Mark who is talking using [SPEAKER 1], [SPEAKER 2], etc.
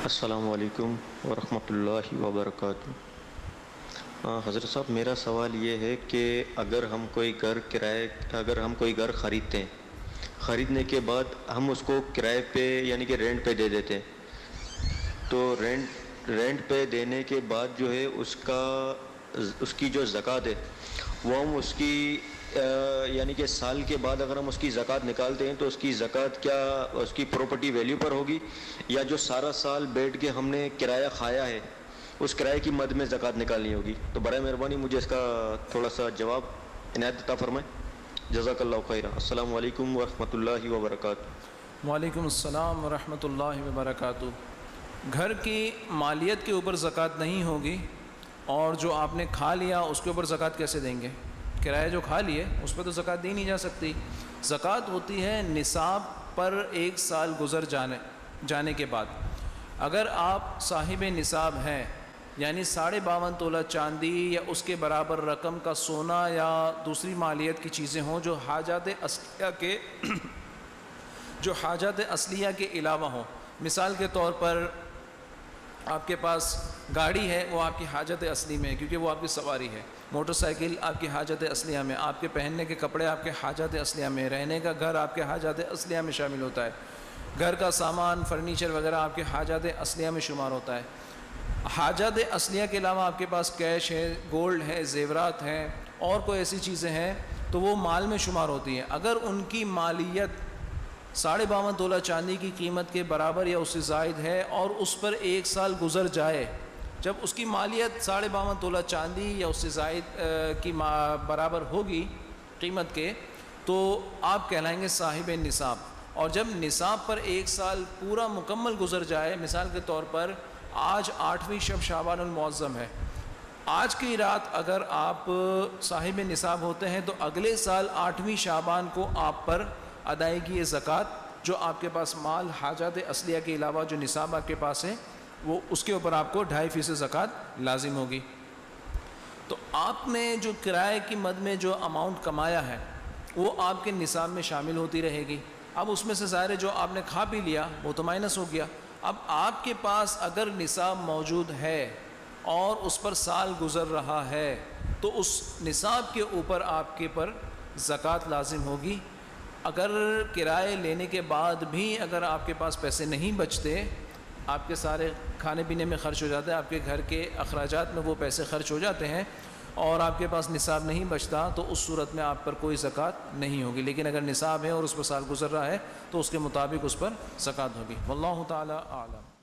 [SPEAKER 1] السلام علیکم ورحمۃ اللہ وبرکاتہ۔ حضرت صاحب، میرا سوال یہ ہے کہ اگر ہم کوئی گھر خریدتے ہیں، خریدنے کے بعد ہم اس کو کرائے پہ یعنی کہ رینٹ پہ دے دیتے ہیں، تو رینٹ پہ دینے کے بعد جو ہے اس کی جو زکوٰۃ ہے وہ ہم اس کی یعنی کہ سال کے بعد اگر ہم اس کی زکوٰۃ نکالتے ہیں تو اس کی زکوٰۃ کیا اس کی پراپرٹی ویلیو پر ہوگی، یا جو سارا سال بیٹھ کے ہم نے کرایہ کھایا ہے اس کرائے کی مد میں زکوٰۃ نکالنی ہوگی؟ تو برائے مہربانی مجھے اس کا تھوڑا سا جواب عنایت عطا فرمائیں، جزاک اللہ خیرہ۔ السلام علیکم ورحمۃ اللہ وبرکاتہ۔
[SPEAKER 2] وعلیکم السلام ورحمۃ اللہ وبرکاتہ۔ گھر کی مالیت کے اوپر زکوٰۃ نہیں ہوگی، اور جو آپ نے کھا لیا اس کے اوپر زکوٰۃ کیسے دیں گے؟ کرایہ جو کھا لیے اس پہ تو زکوٰۃ دی نہیں جا سکتی۔ زکوٰۃ ہوتی ہے نصاب پر 1 سال گزر جانے کے بعد۔ اگر آپ صاحب نصاب ہیں، یعنی 52.5 تولہ چاندی یا اس کے برابر رقم کا سونا یا دوسری مالیت کی چیزیں ہوں جو حاجات اصلیہ کے علاوہ ہوں، مثال کے طور پر آپ کے پاس گاڑی ہے، وہ آپ کی حاجت اصلی میں ہے کیونکہ وہ آپ کی سواری ہے، موٹر سائیکل آپ کی حاجت اصلیہ میں، آپ کے پہننے کے کپڑے آپ کے حاجت اصلیہ میں، رہنے کا گھر آپ کے حاجت اصلیہ میں شامل ہوتا ہے، گھر کا سامان فرنیچر وغیرہ آپ کے حاجت اصلیہ میں شمار ہوتا ہے۔ حاجت اصلیہ کے علاوہ آپ کے پاس کیش ہے، گولڈ ہے، زیورات ہیں، اور کوئی ایسی چیزیں ہیں تو وہ مال میں شمار ہوتی ہیں۔ اگر ان کی مالیت 52.5 تولہ چاندی کی قیمت کے برابر یا اس سے زائد ہے اور اس پر 1 سال گزر جائے، جب اس کی مالیت 52.5 تولہ چاندی یا اس سے زائد کی برابر ہوگی قیمت کے، تو آپ کہلائیں گے صاحب نصاب۔ اور جب نصاب پر 1 سال پورا مکمل گزر جائے، مثال کے طور پر آج 8ویں شب شعبان المعظم ہے، آج کی رات اگر آپ صاحب نصاب ہوتے ہیں تو اگلے سال 8ویں شعبان کو آپ پر ادائیگی زکوٰۃ، جو آپ کے پاس مال حاجات اصلیہ کے علاوہ جو نصاب آپ کے پاس ہے وہ اس کے اوپر آپ کو 2.5% زکوٰۃ لازم ہوگی۔ تو آپ نے جو کرائے کی مد میں جو اماؤنٹ کمایا ہے وہ آپ کے نصاب میں شامل ہوتی رہے گی۔ اب اس میں سے ظاہر ہے جو آپ نے کھا بھی لیا وہ تو مائنس ہو گیا۔ اب آپ کے پاس اگر نصاب موجود ہے اور اس پر سال گزر رہا ہے تو اس نصاب کے اوپر آپ کے پر زکوٰۃ لازم ہوگی۔ اگر کرائے لینے کے بعد بھی اگر آپ کے پاس پیسے نہیں بچتے، آپ کے سارے کھانے پینے میں خرچ ہو جاتے ہیں، آپ کے گھر کے اخراجات میں وہ پیسے خرچ ہو جاتے ہیں اور آپ کے پاس نصاب نہیں بچتا، تو اس صورت میں آپ پر کوئی زکوٰۃ نہیں ہوگی۔ لیکن اگر نصاب ہے اور اس پر سال گزر رہا ہے تو اس کے مطابق اس پر زکوٰۃ ہوگی۔ واللہ تعالی اعلم۔